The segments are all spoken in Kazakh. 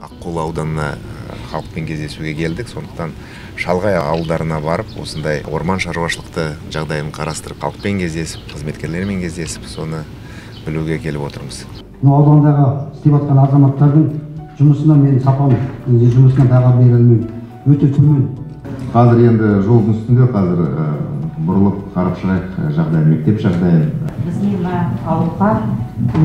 Аққулы ауданына халықпен кездесуге келдік. Сондықтан шалғай ауылдарына барып, осындай орман шаруашылықты жағдайын қарастырып, халықпен кездесіп, қызметкерлермен кездесіп, соны білуге келіп отырмыз. Аудандағы істеп жатқан азаматтардың жұмысына мен сапам, жұмысына баға бере алмаймын. Өте төмен. Қазір енді жолдың үстінде бұрылып қарап шығайық жағдайын, мектеп жағдайын. Бізге мына ауылға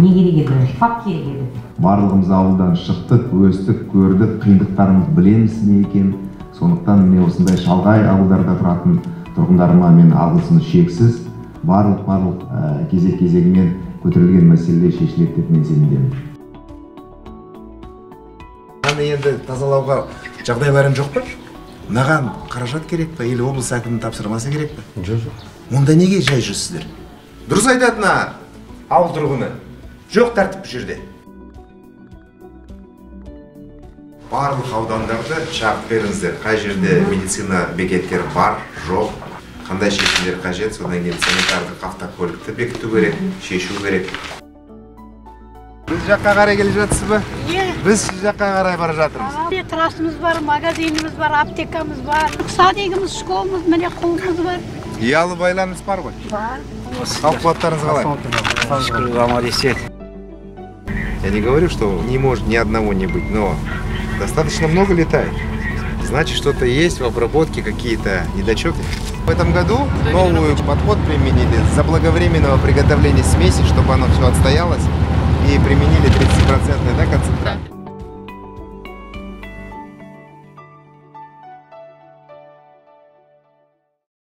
не керек еді? Факт керек еді. Барлығымыз ауылдан шықтық, өстік, көрдік, қиындықтарымыз білеміз не екен. Сондықтан міне осындай шалғай ауылдарда тұратын тұрғындарыма мен алғысым шексіз. Барлық кезек-кезегімен көтерілген мәселелер шешіледі деп мен сенемін. Енді тазалауға жағдайларың жоқ па? Маған қаражат керек па? Или облыс әкімінің тапсырмасы керек па? Жоқ. Онда неге жай жүрсіздер? Дұрыс айтатына ауыл тұрғыны. Жоқ тәртіп бұл жерде. Барлық аудандарда шағып беріңіздер. Қай жерде медицина бекеттері бар, жоқ, қандай шешімдер қажет, содан кейін санитарлық автокөлікті бекіту керек, шешу керек. Біз жаққа қарай келе жатсыз ба? Біз жаққа қарай бара жатырмыз. Трасымыз бар, магазиніміз бар, аптекамыз бар, садигіміз, школымыз, міне қолымыз бар. Ұялы байланыс бар ғой? Бар. Қауқуаттарыңыз қалай? Шүкір, десет. Я не говорю, что не может ни одного не быть, но достаточно много летает. Значит, что-то есть в обработке, какие-то недочеты. В этом году новый подход применили заблаговременного приготовления смеси, чтобы оно все отстоялось, и применили 30% концентрат.